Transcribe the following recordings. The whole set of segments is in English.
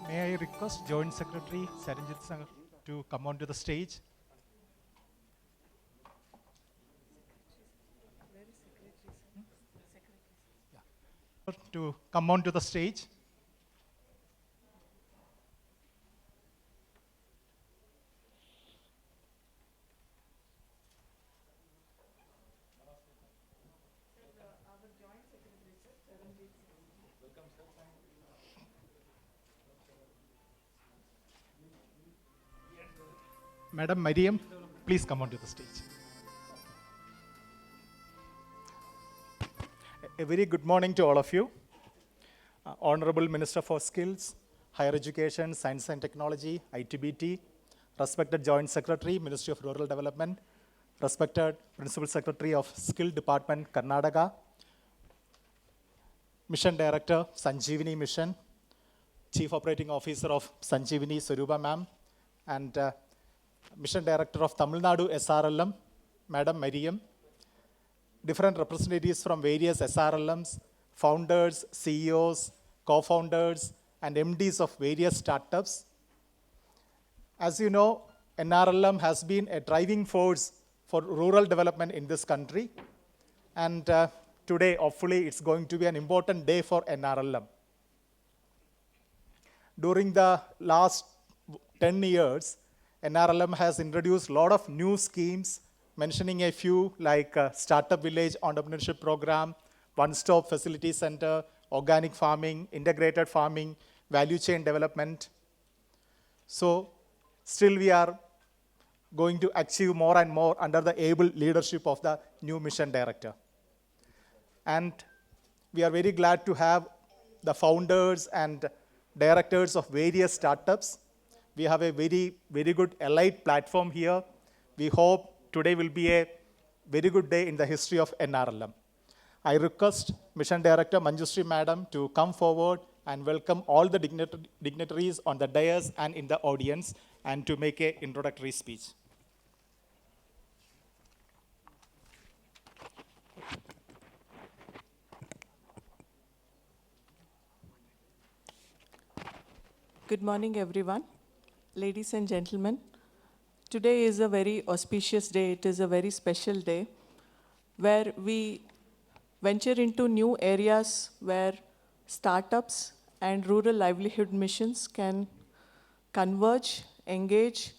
May I request Joint Secretary Saranjit Sangh to come onto the stage? To come onto the stage. Madam Mariam, please come onto the stage. A very good morning to all of you. Honorable Minister for Skills, Higher Education, Science and Technology, ITBT, respected Joint Secretary, Ministry of Rural Development, respected Principal Secretary of Skill Department, Karnataka, Mission Director, Sanjeevini Mission, Chief Operating Officer of Sanjeevini, Swarupa Ma'am, and Mission Director of Tamil Nadu SRLM, Madam Mariam, different representatives from various SRLMs, founders, CEOs, co-founders, and MDs of various startups. As you know, NRLM has been a driving force for rural development in this country. And today, hopefully, it's going to be an important day for NRLM. During the last 10 years, NRLM has introduced a lot of new schemes, mentioning a few like Startup Village Entrepreneurship Program, One-Stop Facility Center, Organic Farming, Integrated Farming, Value Chain Development. So still we are going to achieve more and more under the able leadership of the new Mission Director. And we are very glad to have the founders and directors of various startups. We have a very, very good allied platform here. We hope today will be a very good day in the history of NRLM. I request Mission Director Manjushree Madam to come forward and welcome all the dignitaries on the dais and in the audience and to make an introductory speech. Good morning, everyone. Ladies and gentlemen, today is a very auspicious day. It is a very special day where we venture into new areas where startups and rural livelihood missions can converge, engage,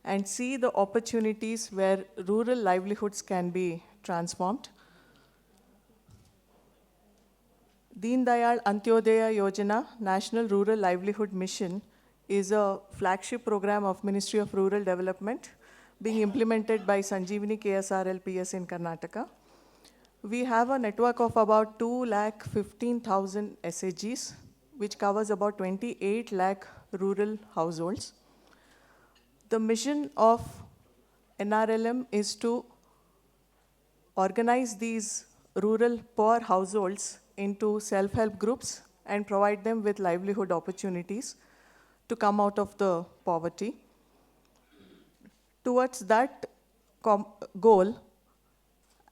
and see the opportunities where rural livelihoods can be transformed. Deen Dayal Antyodaya Yojana, National Rural Livelihood Mission, is a flagship program of Ministry of Rural Development being implemented by Sanjeevini KSRL PS in Karnataka. We have a network of about 2,15,000 SAGs, which covers about 28 lakh rural households. The mission of NRLM is to organize these rural poor households into self-help groups and provide them with livelihood opportunities to come out of the poverty. Towards that goal,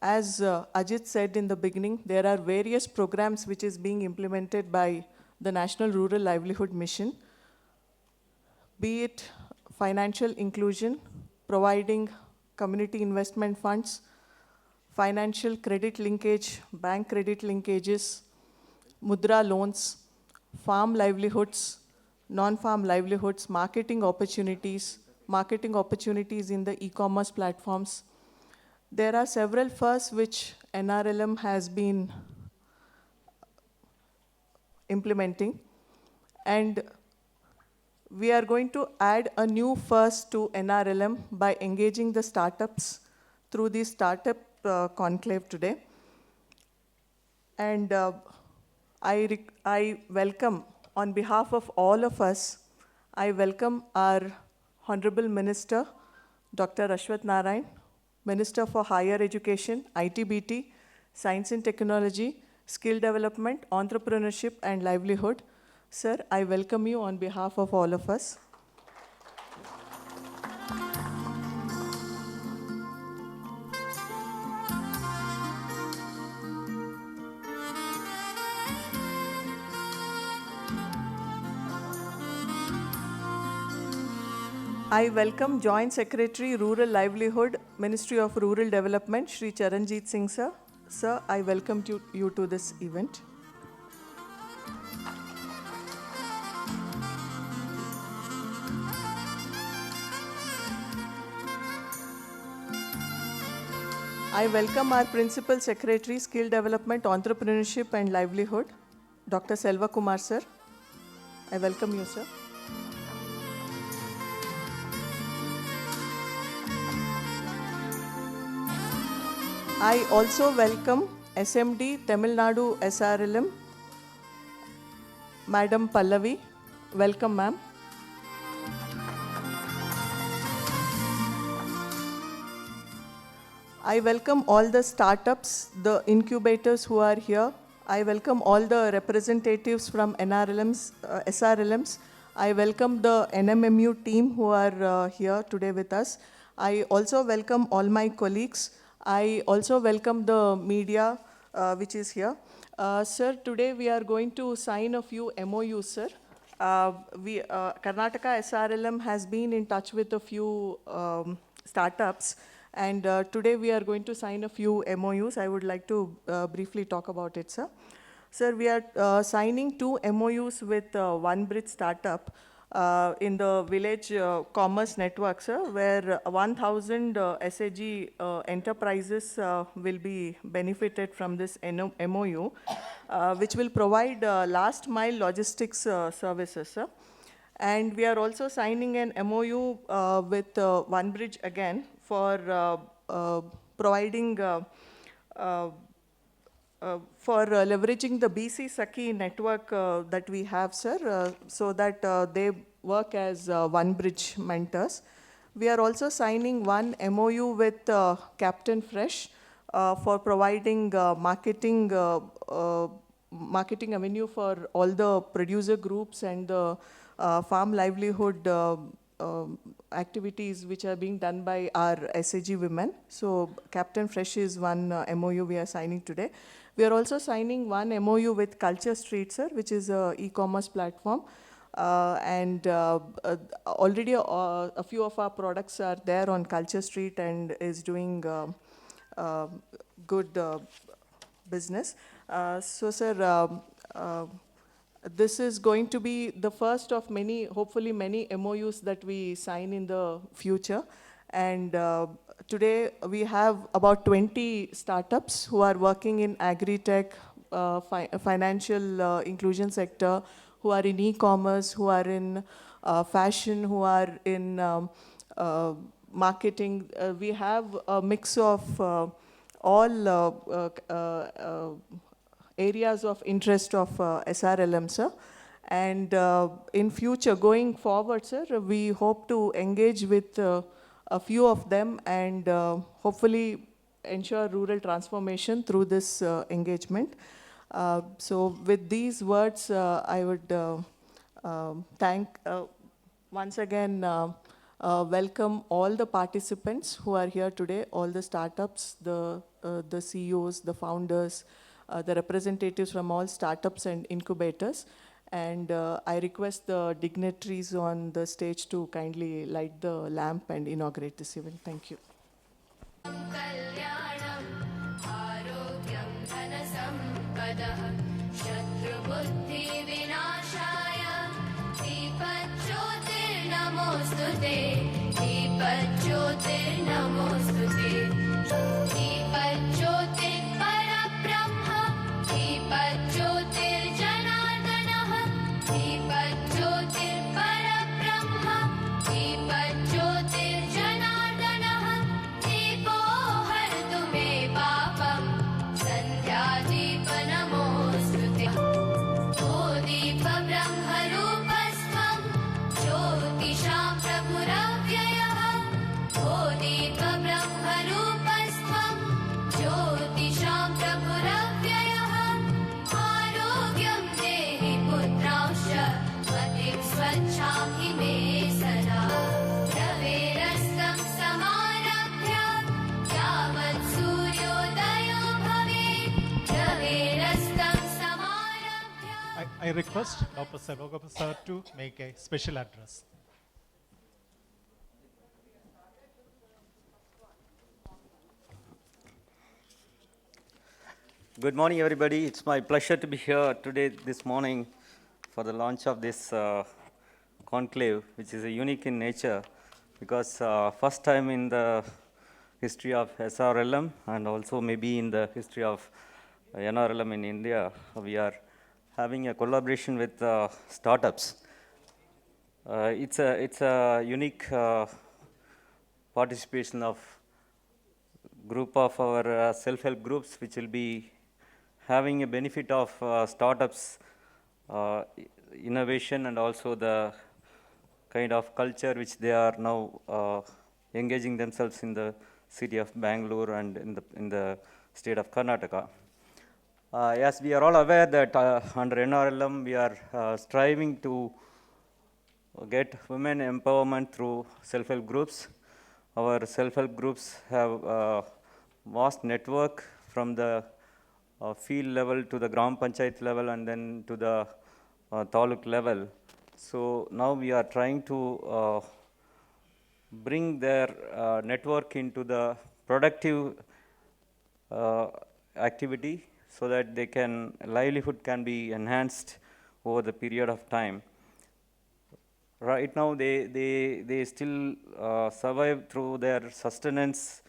as Ajit said in the beginning, there are various programs which is being implemented by the National Rural Livelihood Mission, be it financial inclusion, providing community investment funds, financial credit linkage, bank credit linkages, mudra loans, farm livelihoods, non-farm livelihoods, marketing opportunities in the e-commerce platforms. There are several firsts which NRLM has been implementing, and we are going to add a new first to NRLM by engaging the startups through the startup conclave today. And I welcome, on behalf of all of us, I welcome our Honorable Minister, Dr. Ashwath Narayan, Minister for Higher Education, ITBT, Science and Technology, Skill Development, Entrepreneurship and Livelihood. Sir, I welcome you on behalf of all of us. I welcome Joint Secretary, Rural Livelihood, Ministry of Rural Development, Shri Charanjit Singh sir. Sir, I welcome you to this event. I welcome our Principal Secretary, Skill Development, Entrepreneurship and Livelihood, Dr. Selva Kumar sir. I welcome you, sir. I also welcome SMD, Tamil Nadu SRLM, Madam Pallavi. Welcome, ma'am. I welcome all the startups, the incubators who are here. I welcome all the representatives from NRLMs, SRLMs. I welcome the NMMU team who are here today with us. I also welcome all my colleagues. I also welcome the media which is here. Sir, today we are going to sign a few MOUs, sir. Karnataka SRLM has been in touch with a few startups, and today we are going to sign a few MOUs. I would like to briefly talk about it, sir. Sir, we are signing 2 MOUs with OneBridge startup in the village commerce network, sir, where 1,000 SAG enterprises will be benefited from this MOU, which will provide last mile logistics services, sir. And we are also signing an MOU with OneBridge again for providing for leveraging the BC Saki network that we have, sir, so that they work as OneBridge mentors. We are also signing one MOU with Captain Fresh for providing marketing avenue for all the producer groups and the farm livelihood activities which are being done by our SAG women. So Captain Fresh is one MOU we are signing today. We are also signing one MOU with Culture Street, sir, which is a e-commerce platform. Already a few of our products are there on Culture Street and is doing good business. So, sir, this is going to be the first of many, hopefully many MOUs that we sign in the future. And today we have about 20 startups who are working in agri-tech, financial inclusion sector, who are in e-commerce, who are in fashion, who are in marketing. We have a mix of all areas of interest of SRLM, sir. And in future, going forward, sir, we hope to engage with a few of them and hopefully ensure rural transformation through this engagement. So with these words, I would thank once again, welcome all the participants who are here today, all the startups, the CEOs, the founders, the representatives from all startups and incubators. And I request the dignitaries on the stage to kindly light the lamp and inaugurate this event. Thank you. I request Dr. Selva Kumar sir to make a special address. Good morning, everybody. It's my pleasure to be here today, this morning, for the launch of this conclave, which is a unique in nature, because first time in the history of SRLM and also maybe in the history of NRLM in India, we are having a collaboration with startups. It's a unique participation of group of our self-help groups, which will be having a benefit of startups innovation and also the kind of culture which they are now engaging themselves in the city of Bangalore and in the state of Karnataka. As we are all aware that under NRLM we are striving to get women empowerment through self-help groups. Our self-help groups have a vast network from the field level to the Gram Panchayat level and then to the Taluk level. So now we are trying to bring their network into the productive activity so that they can livelihood can be enhanced over the period of time. Right now, they still survive through their sustenance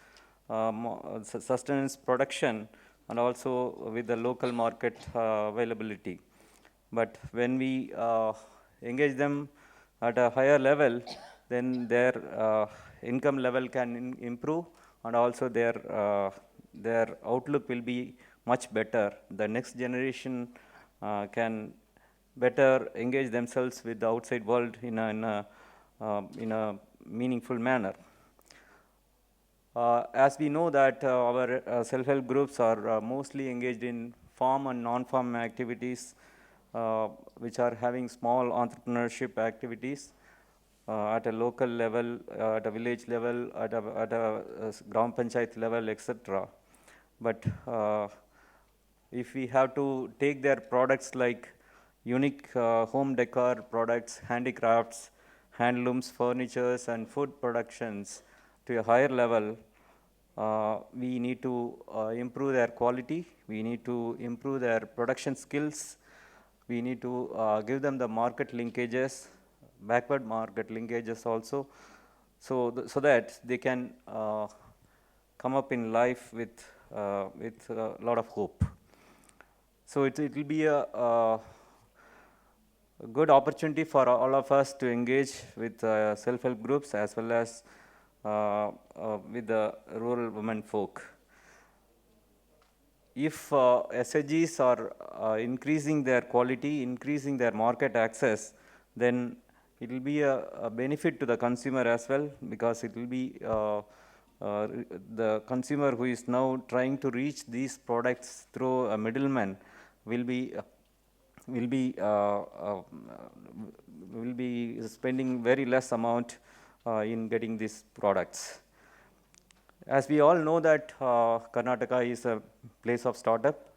production and also with the local market availability. But when we engage them at a higher level, then their income level can improve and also their outlook will be much better. The next generation can better engage themselves with the outside world in a meaningful manner. As we know that our self-help groups are mostly engaged in farm and non-farm activities, which are having small entrepreneurship activities at a local level, at a village level, at a Gram Panchayat level, etc. But if we have to take their products like unique home decor products, handicrafts, handlooms, furnitures, and food productions to a higher level, we need to improve their quality, we need to improve their production skills, we need to give them the market linkages, backward market linkages also, so that they can come up in life with a lot of hope. So it will be a good opportunity for all of us to engage with self-help groups as well as with the rural women folk. If SHGs are increasing their quality, increasing their market access, then it will be a benefit to the consumer as well, because it will be the consumer who is now trying to reach these products through a middleman will be spending very less amount in getting these products. As we all know that Karnataka is a place of startup.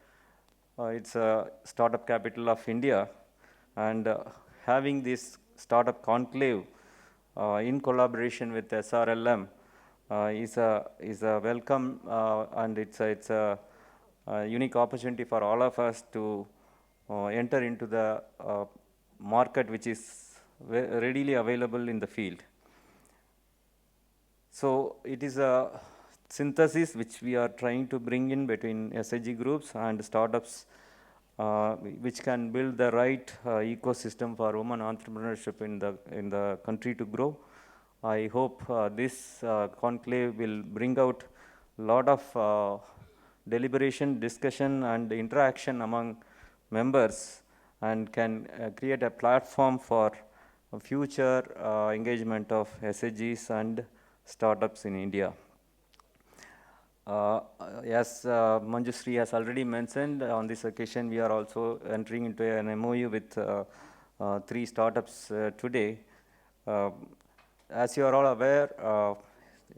It's a startup capital of India, and having this startup conclave in collaboration with SRLM is a welcome and it's a unique opportunity for all of us to enter into the market which is readily available in the field. So it is a synthesis which we are trying to bring in between SHG groups and startups, which can build the right ecosystem for women entrepreneurship in the country to grow. I hope this conclave will bring out a lot of deliberation, discussion, and interaction among members, and can create a platform for a future engagement of SHGs and startups in India. As Manjushree has already mentioned, on this occasion we are also entering into an MOU with 3 startups today. As you are all aware,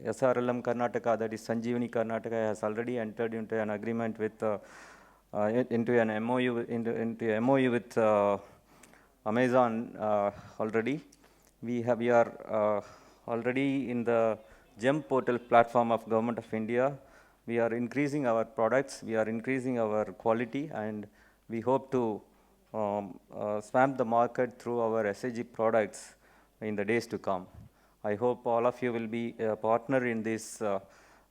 SRLM Karnataka, that is Sanjeevini Karnataka, has already entered into an agreement with into an MOU with Amazon already. We are already in the GEM portal platform of Government of India, we are increasing our products, we are increasing our quality, and we hope to swamp the market through our SHG products in the days to come. I hope all of you will be a partner in this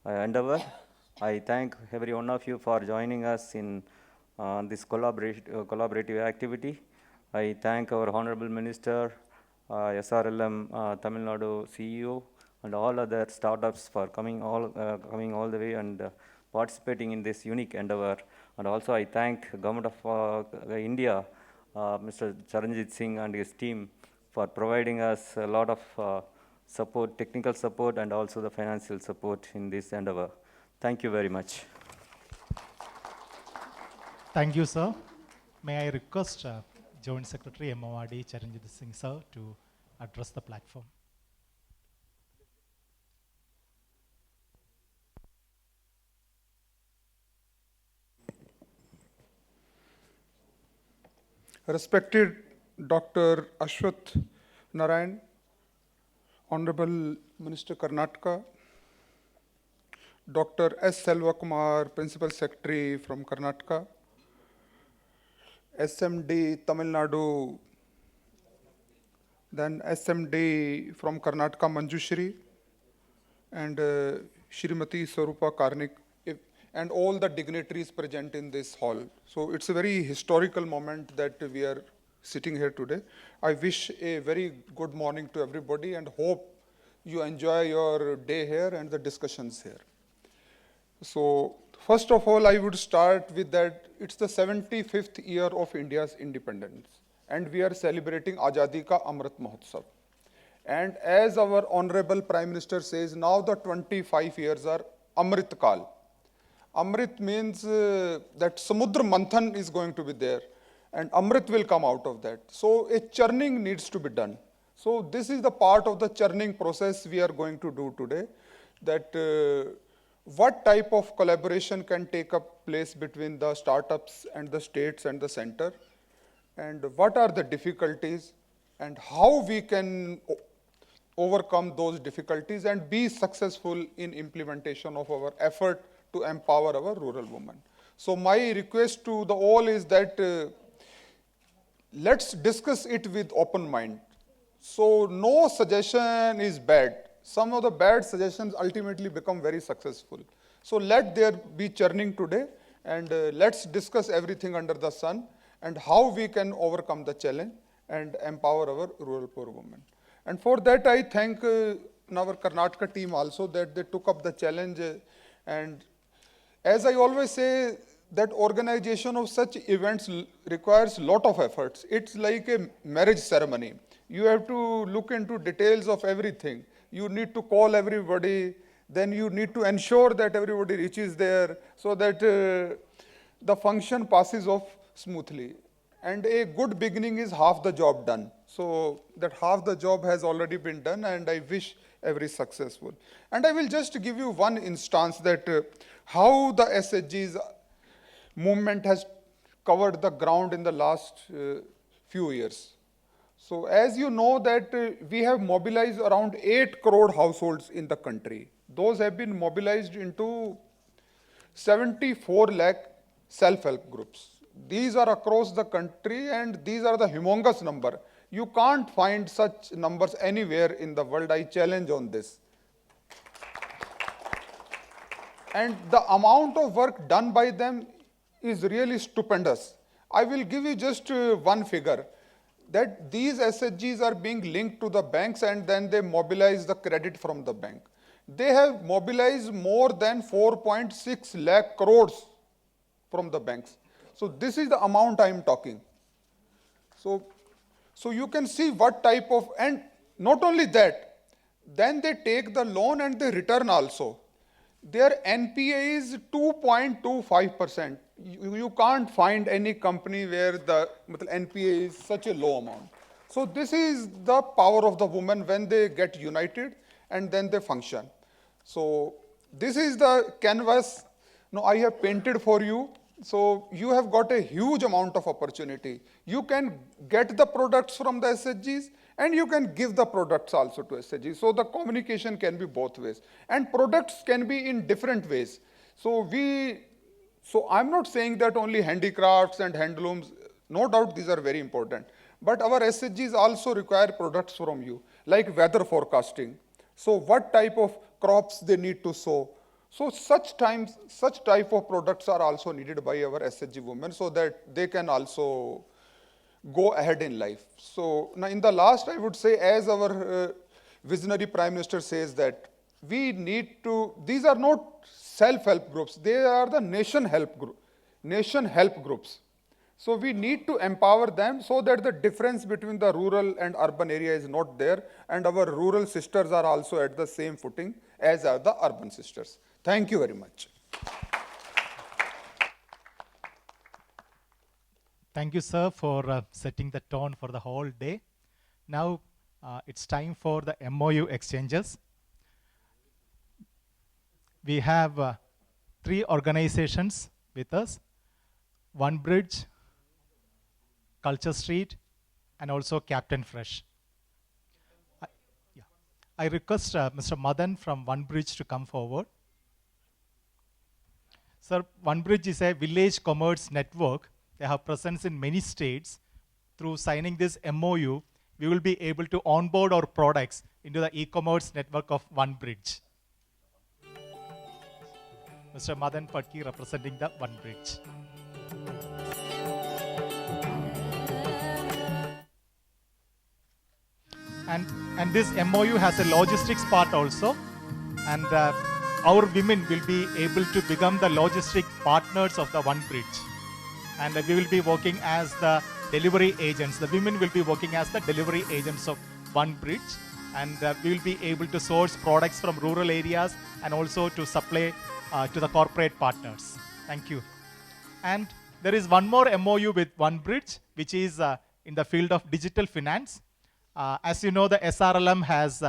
endeavor. I thank every one of you for joining us in this collaborative activity. I thank our Honorable Minister, SRLM Tamil Nadu CEO, and all other startups for coming all the way and participating in this unique endeavor. And also I thank Government of India, Mr. Charanjit Singh and his team for providing us a lot of support, technical support, and also the financial support in this endeavor. Thank you very much. Thank you, sir. May I request Joint Secretary MORD Charanjit Singh, sir, to address the platform. Respected Dr. Ashwath Narayan, Honorable Minister Karnataka, Dr. S. Selva Kumar, Principal Secretary from Karnataka, SMD Tamil Nadu, then SMD from Karnataka Manjushri, and Shrimati Swarupa Karnik, and all the dignitaries present in this hall. So it's a very historical moment that we are sitting here today. I wish a very good morning to everybody and hope you enjoy your day here and the discussions here. So first of all, I would start with that it's the 75th year of India's independence, and we are celebrating Azadi Ka Amrit Mahotsav. And as our Honorable Prime Minister says, now the 25 years are Amrit Kal. Amrit means that Samudra Manthan is going to be there, and Amrit will come out of that. So a churning needs to be done. So this is the part of the churning process we are going to do today, that what type of collaboration can take up place between the startups and the states and the center, and what are the difficulties, and how we can overcome those difficulties and be successful in implementation of our effort to empower our rural women. So my request to the all is that let's discuss it with open mind. So no suggestion is bad. Some of the bad suggestions ultimately become very successful. So let there be churning today, and let's discuss everything under the sun and how we can overcome the challenge and empower our rural poor women. And for that I thank our Karnataka team also that they took up the challenge. And as I always say, that organization of such events requires a lot of efforts. It's like a marriage ceremony. You have to look into details of everything. You need to call everybody, then you need to ensure that everybody reaches there so that the function passes off smoothly. And a good beginning is half the job done. So that half the job has already been done, and I wish every successful. And I will just give you one instance that how the SHG's movement has covered the ground in the last few years. So as you know that we have mobilized around 8 crore households in the country. Those have been mobilized into 74 lakh self-help groups. These are across the country, and these are the humongous number. You can't find such numbers anywhere in the world. I challenge on this. And the amount of work done by them is really stupendous. I will give you just one figure, that these SHGs are being linked to the banks, and then they mobilize the credit from the bank. They have mobilized more than 4.6 lakh crores from the banks. So this is the amount I am talking. So you can see what type of, and not only that, then they take the loan and they return also. Their NPA is 2.25%. You can't find any company where the NPA is such a low amount. So this is the power of the women when they get united and then they function. So this is the canvas I have painted for you. So you have got a huge amount of opportunity. You can get the products from the SHGs, and you can give the products also to SHGs. So the communication can be both ways. And products can be in different ways. So I'm not saying that only handicrafts and handlooms, no doubt these are very important, but our SHGs also require products from you, like weather forecasting. So what type of crops they need to sow. So such type of products are also needed by our SHG women so that they can also go ahead in life. So now in the last, I would say, as our visionary Prime Minister says that we need to, these are not self-help groups, they are the nation help groups. So we need to empower them so that the difference between the rural and urban area is not there, and our rural sisters are also at the same footing as are the urban sisters. Thank you very much. Thank you, sir, for setting the tone for the whole day. Now it's time for the MOU exchanges. We have 3 organizations with us: One Bridge, Culture Street, and also Captain Fresh. I request Mr. Madan from One Bridge to come forward. Sir, One Bridge is a village commerce network. They have presence in many states. Through signing this MOU, we will be able to onboard our products into the e-commerce network of One Bridge. Mr. Madan Patki representing the One Bridge. And this MOU has a logistics part also, and our women will be able to become the logistic partners of the One Bridge, and we will be working as the delivery agents. The women will be working as the delivery agents of One Bridge, and we will be able to source products from rural areas and also to supply to the corporate partners. Thank you. And there is one more MOU with One Bridge, which is in the field of digital finance. As you know, the SRLM has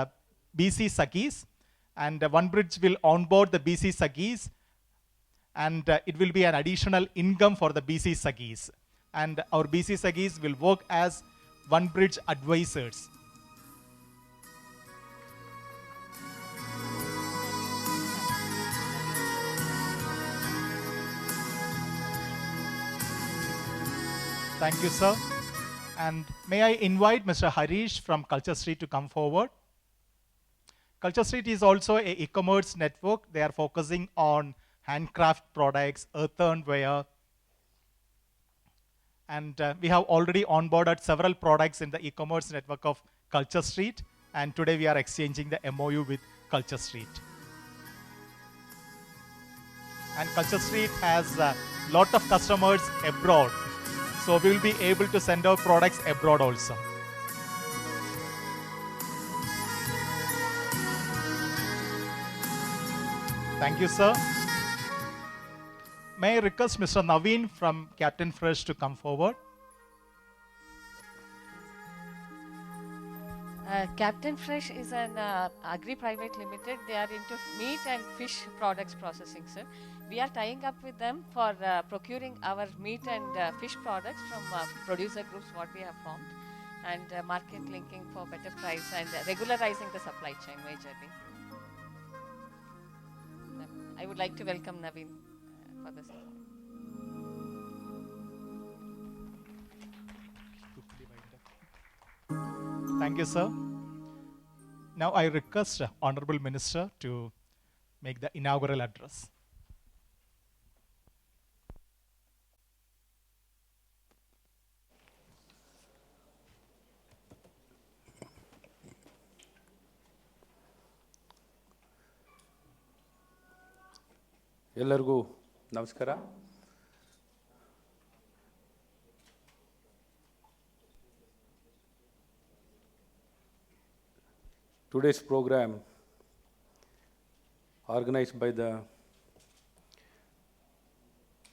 BC Sakis, and One Bridge will onboard the BC Sakis, and it will be an additional income for the BC Sakis. And our BC Sakis will work as One Bridge advisors. Thank you, sir. And may I invite Mr. Harish from Culture Street to come forward. Culture Street is also an e-commerce network. They are focusing on handcraft products, earthenware. And we have already onboarded several products in the e-commerce network of Culture Street. And today we are exchanging the MOU with Culture Street. And Culture Street has a lot of customers abroad. So we will be able to send our products abroad also. Thank you, sir. May I request Mr. Naveen from Captain Fresh to come forward? Captain Fresh is an agri private limited. They are into meat and fish products processing, sir. We are tying up with them for procuring our meat and fish products from producer groups what we have formed, and market linking for better price and regularizing the supply chain majorly. I would like to welcome Naveen for this. Thank you, sir. Now I request Honorable Minister to make the inaugural address. ಎಲ್ಲರಿಗೂ ನಮಸ್ಕಾರ. Today's program, organized by the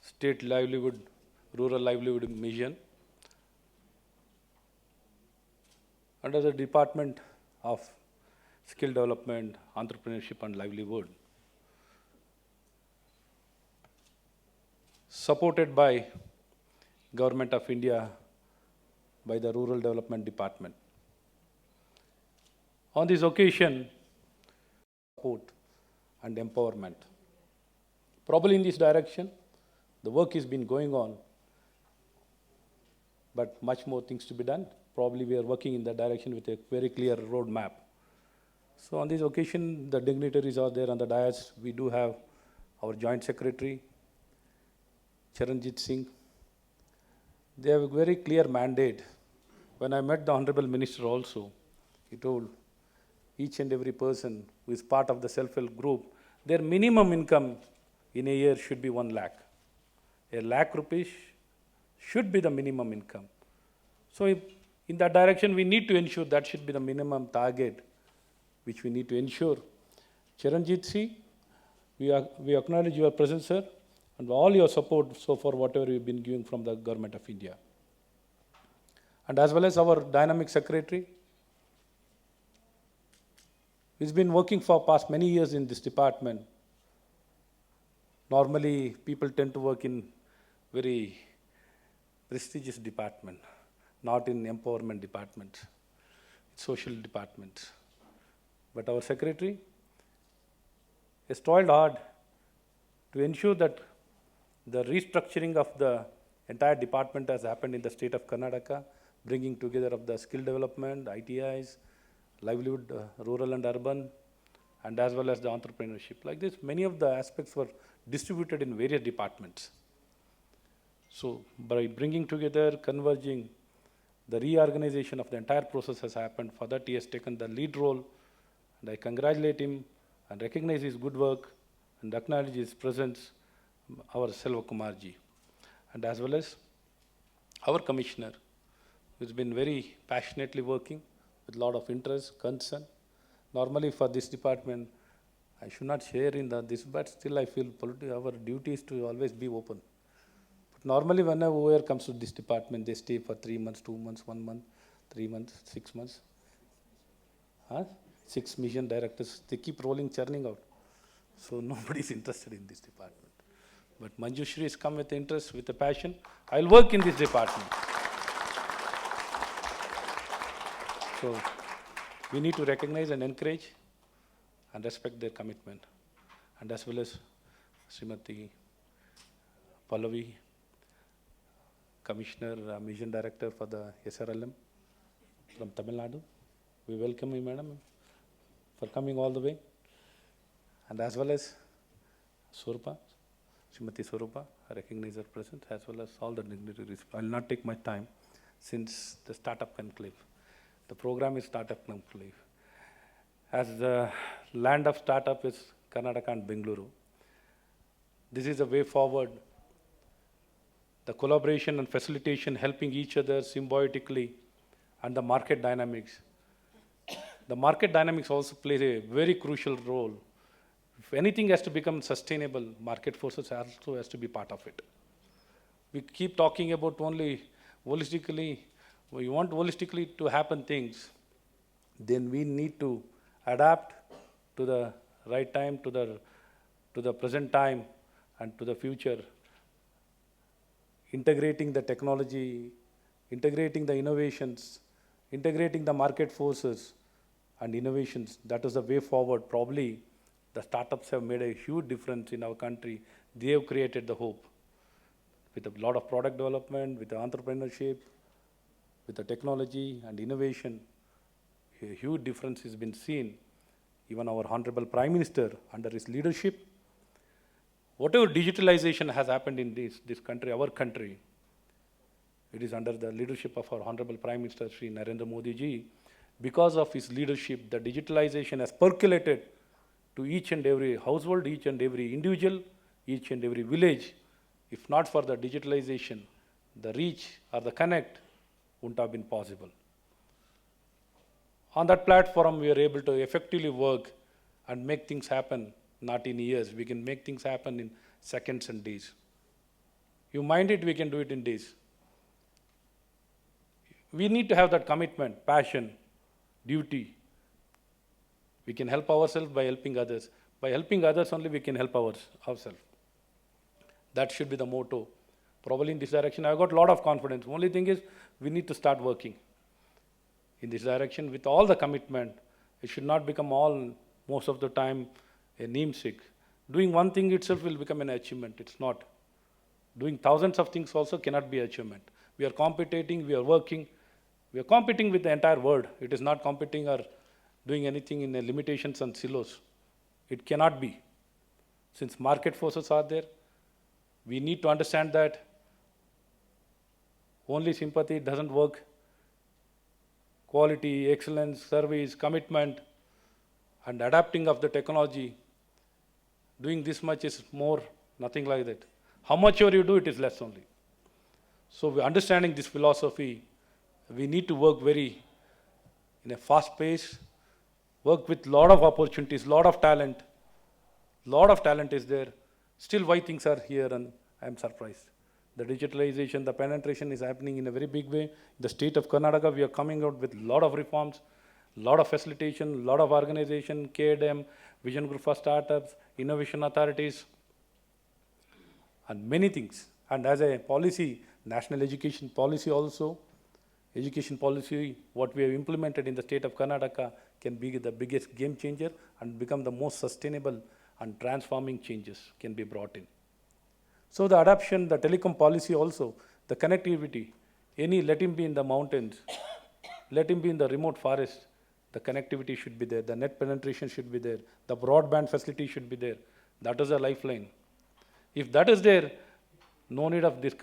State Rural Livelihood Mission, under the Department of Skill Development, Entrepreneurship and Livelihood, supported by Government of India by the Rural Development Department. On this occasion, support and empowerment. Probably in this direction, the work has been going on, but much more things to be done. Probably we are working in that direction with a very clear roadmap. So on this occasion, the dignitaries are there on the dais. We do have our Joint Secretary, Charanjit Singh. They have a very clear mandate. When I met the Honorable Minister also, he told each and every person who is part of the self-help group, their minimum income in a year should be 1 lakh. A lakh rupees should be the minimum income. So in that direction, we need to ensure that should be the minimum target, which we need to ensure. Charanjit Singh, we acknowledge your presence, sir, and all your support so far, whatever you've been giving from the Government of India. And as well as our dynamic secretary, he's been working for past many years in this department. Normally, people tend to work in very prestigious department, not in empowerment department, social department. But our secretary has toiled hard to ensure that the restructuring of the entire department has happened in the state of Karnataka, bringing together of the skill development, ITIs, livelihood, rural and urban, and as well as the entrepreneurship. Like this, many of the aspects were distributed in various departments. So by bringing together, converging, the reorganization of the entire process has happened. For that, he has taken the lead role, and I congratulate him and recognize his good work and acknowledge his presence, our Selva Kumarji, and as well as our commissioner, who's been very passionately working with a lot of interest, concern. Normally for this department, I should not share in this, but still I feel our duty is to always be open. But normally whenever whoever comes to this department, they stay for 3 months, 2 months, 1 month, 3 months, 6 months. 6 mission directors, they keep rolling, churning out. So nobody is interested in this department. But Manjushri has come with interest, with a passion. I'll work in this department. So we need to recognize and encourage and respect their commitment. And as well as Srimati Pallavi, Commissioner, Mission Director for the SRLM from Tamil Nadu. We welcome you, madam, for coming all the way. And as well as Surupa, Srimati Surupa, I recognize her presence, as well as all the dignitaries. I will not take my time since the Startup Conclave. The program is Startup Conclave. As the land of startup is Karnataka and Bengaluru, this is a way forward. The collaboration and facilitation helping each other symbiotically, and the market dynamics. The market dynamics also plays a very crucial role. If anything has to become sustainable, market forces also has to be part of it. We keep talking about only holistically, we want holistically to happen things, then we need to adapt to the right time, to the present time, and to the future. Integrating the technology, integrating the innovations, integrating the market forces and innovations, that is the way forward. Probably the startups have made a huge difference in our country. They have created the hope. With a lot of product development, with the entrepreneurship, with the technology and innovation, a huge difference has been seen. Even our Honorable Prime Minister, under his leadership, whatever digitalization has happened in this country, our country, it is under the leadership of our Honorable Prime Minister, Shri Narendra Modi ji. Because of his leadership, the digitalization has percolated to each and every household, each and every individual, each and every village. If not for the digitalization, the reach or the connect wouldn't have been possible. On that platform, we are able to effectively work and make things happen, not in years. We can make things happen in seconds and days. You mind it, we can do it in days. We need to have that commitment, passion, duty. We can help ourselves by helping others. By helping others only we can help ourselves. That should be the motto. Probably in this direction, I've got a lot of confidence. Only thing is, we need to start working in this direction with all the commitment. It should not become most of the time, a namesake. Doing one thing itself will become an achievement. It's not. Doing thousands of things also cannot be achievement. We are competing, we are working, we are competing with the entire world. It is not competing or doing anything in the limitations and silos. It cannot be. Since market forces are there, we need to understand that only sympathy doesn't work. Quality, excellence, service, commitment, and adapting of the technology, doing this much is more, nothing like that. How much ever you do, it is less only. So understanding this philosophy, we need to work very in a fast pace, work with lot of opportunities, lot of talent. Lot of talent is there. Still why things are here, and I am surprised. The digitalization, the penetration is happening in a very big way. The state of Karnataka, we are coming out with lot of reforms, lot of facilitation, lot of organization, KDM, Vision Group for Startups, Innovation Authorities, and many things. And as a policy, national education policy also, education policy, what we have implemented in the state of Karnataka can be the biggest game changer and become the most sustainable and transforming changes can be brought in. So the adoption, the telecom policy also, the connectivity, let him be in the mountains, let him be in the remote forest, the connectivity should be there, the net penetration should be there, the broadband facility should be there. That is a lifeline. If that is there, no need of this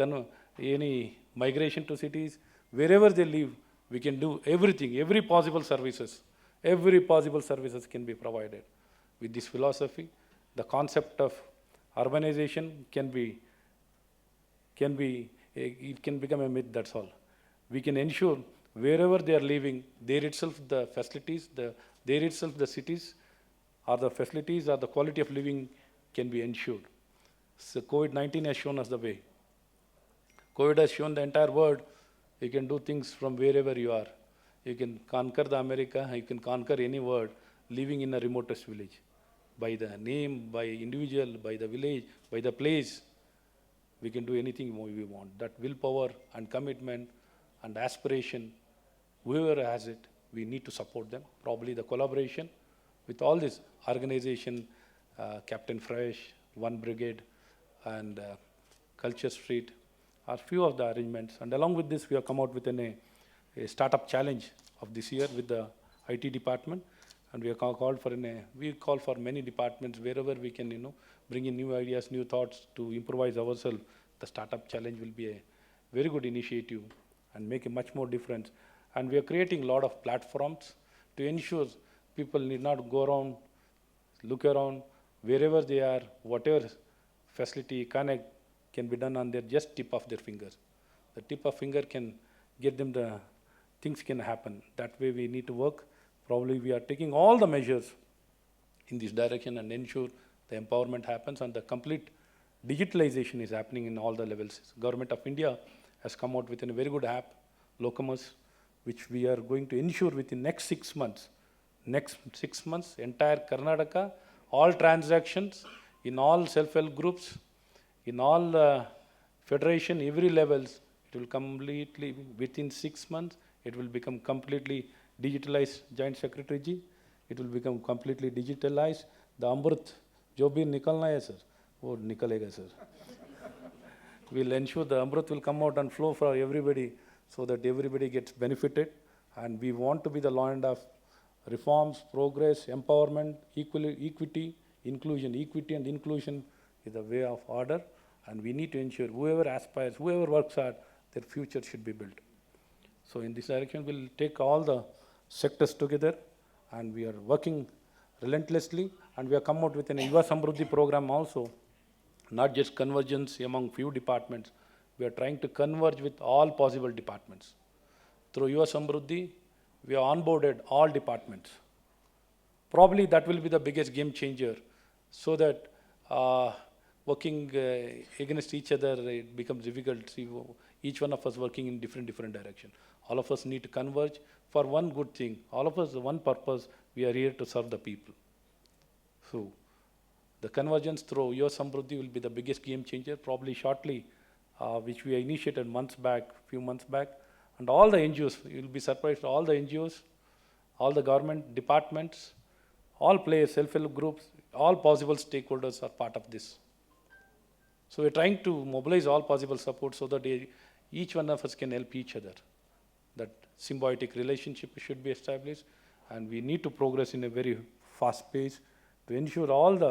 any migration to cities. Wherever they live, we can do everything, every possible services can be provided. With this philosophy, the concept of urbanization it can become a myth, that's all. We can ensure wherever they are living, there itself the facilities, there itself the cities or the facilities or the quality of living can be ensured. So COVID-19 has shown us the way. COVID has shown the entire world, you can do things from wherever you are. You can conquer the America, you can conquer any world living in a remotest village. By the name, by individual, by the village, by the place, we can do anything we want. That willpower and commitment and aspiration, whoever has it, we need to support them. Probably the collaboration with all this organization, Captain Fresh, One Brigade, and Culture Street, are few of the arrangements. And along with this, we have come out with a startup challenge of this year with the IT department. And we have called for we call for many departments wherever we can, bring in new ideas, new thoughts to improvise ourselves. The startup challenge will be a very good initiative and make a much more difference. And we are creating a lot of platforms to ensure people need not go around, look around, wherever they are, whatever facility, connect can be done on their just tip of their fingers. The tip of finger can get them the things can happen. That way we need to work. Probably we are taking all the measures in this direction and ensure the empowerment happens and the complete digitalization is happening in all the levels. Government of India has come out with a very good app, Locomus, which we are going to ensure within next 6 months. Next 6 months, entire Karnataka, all transactions in all self-help groups, in all federation, every levels, it will completely, within 6 months, it will become completely digitalized. Joint Secretary ji, it will become completely digitalized. The Amrit, jo bhi nikalna hai sir, wo nikalega sir. We'll ensure the Amrit will come out and flow for everybody so that everybody gets benefited. And we want to be the land of reforms, progress, empowerment, equity, inclusion. Equity and inclusion is the way of order. And we need to ensure whoever aspires, whoever works hard, their future should be built. So in this direction, we'll take all the sectors together and we are working relentlessly, and we have come out with an Yuva Samruddhi program also, not just convergence among few departments. We are trying to converge with all possible departments. Through Yuva Samruddhi, we have onboarded all departments. Probably that will be the biggest game changer, so that working against each other, it becomes difficult. See, each one of us working in different direction. All of us need to converge for one good thing. All of us, one purpose, we are here to serve the people. So, the convergence through Yuva Samruddhi will be the biggest game changer, probably shortly, which we initiated few months back. And all the NGOs, you will be surprised, all the NGOs, all the government departments, all players, self-help groups, all possible stakeholders are part of this. So we're trying to mobilize all possible support so that each one of us can help each other. That symbiotic relationship should be established, and we need to progress in a very fast pace to ensure all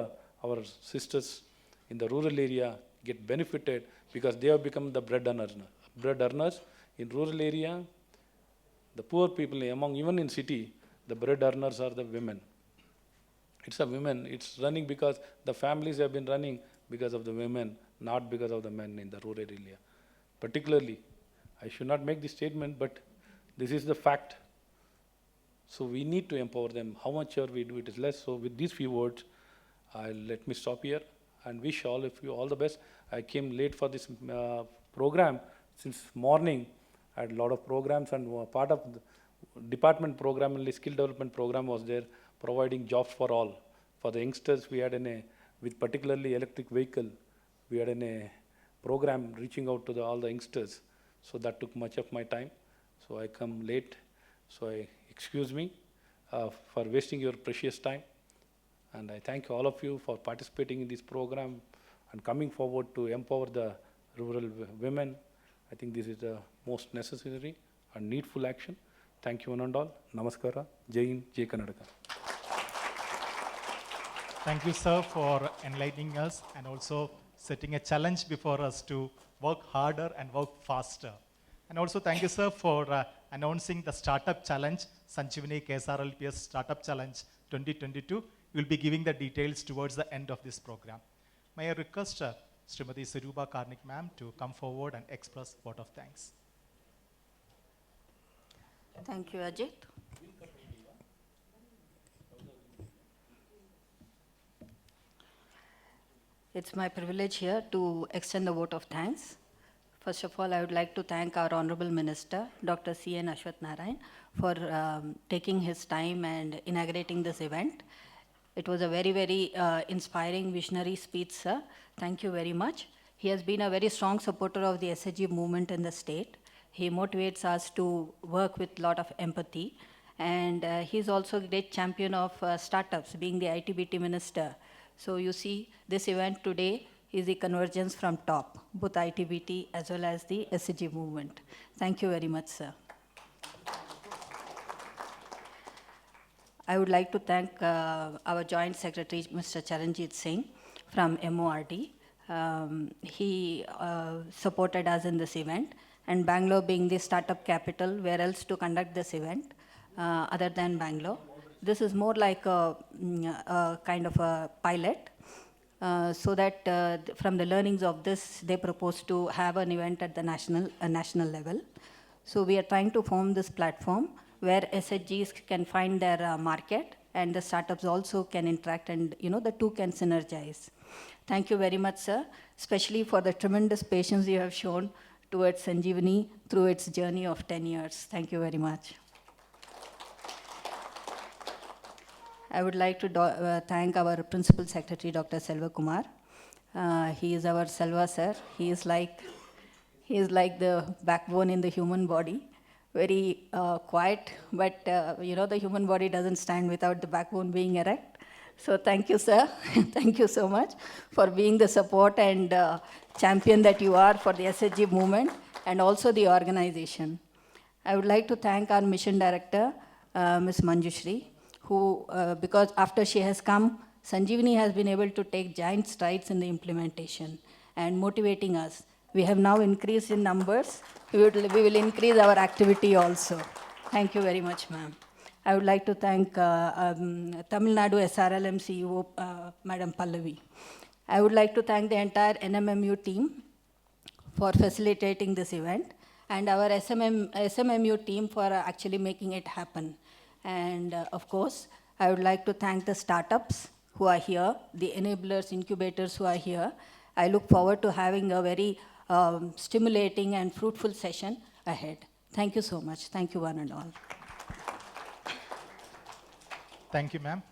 our sisters in the rural area get benefited, because they have become the bread earners. In rural area, the poor people even in city, the bread earners are the women. It's the women. It's running because the families have been running because of the women, not because of the men in the rural area. Particularly, I should not make this statement, but this is the fact. So we need to empower them. How much we do it is less. So with these few words, let me stop here and wish all of you all the best. I came late for this program. Since morning, I had a lot of programs, and part of the department program and the skill development program was there, providing jobs for all. For the youngsters, we had with particularly electric vehicle, we had a program reaching out to all the youngsters. So that took much of my time. So I come late. So excuse me for wasting your precious time. And I thank all of you for participating in this program and coming forward to empower the rural women. I think this is the most necessary and needful action. Thank you one and all. Namaskara. Jai Hind, Jai Karnataka. Thank you, sir, for enlightening us and also setting a challenge before us to work harder and work faster. And also thank you, sir, for announcing the Startup Challenge, Sanjeevini KSRLPS Startup Challenge 2022. We will be giving the details towards the end of this program. May I request Srimati Siruba Karnik ma'am to come forward and express a vote of thanks. Thank you, Ajit. It's my privilege here to extend a vote of thanks. First of all, I would like to thank our Honorable Minister, Dr. C.N. Ashwath Narayan, for taking his time and inaugurating this event. It was a very, very inspiring, visionary speech, sir. Thank you very much. He has been a very strong supporter of the SHG movement in the state. He motivates us to work with a lot of empathy. And he's also a great champion of startups, being the ITBT minister. So you see, this event today is the convergence from top, both ITBT as well as the SHG movement. Thank you very much, sir. I would like to thank our Joint Secretary, Mr. Charanjit Singh from MORD. He supported us in this event. And Bangalore being the startup capital, where else to conduct this event other than Bangalore? This is more like a kind of a pilot, so that from the learnings of this, they propose to have an event at the national level. So we are trying to form this platform where SHGs can find their market, and the startups also can interact, and the two can synergize. Thank you very much, sir, especially for the tremendous patience you have shown towards Sanjeevini through its journey of 10 years. Thank you very much. I would like to thank our Principal Secretary, Dr. Selva Kumar. He is our Selva, sir. He is like the backbone in the human body. Very quiet, but the human body doesn't stand without the backbone being erect. So thank you, sir. Thank you so much for being the support and champion that you are for the SHG movement and also the organization. I would like to thank our mission director, Ms. Manjushri, who, because after she has come, Sanjeevini has been able to take giant strides in the implementation and motivating us. We have now increased in numbers. We will increase our activity also. Thank you very much, ma'am. I would like to thank Tamil Nadu SRLM CEO, Madam Pallavi. I would like to thank the entire NMMU team for facilitating this event, and our SMMU team for actually making it happen. And of course, I would like to thank the startups who are here, the enablers, incubators who are here. I look forward to having a very stimulating and fruitful session ahead. Thank you so much. Thank you, one and all. Thank you, ma'am.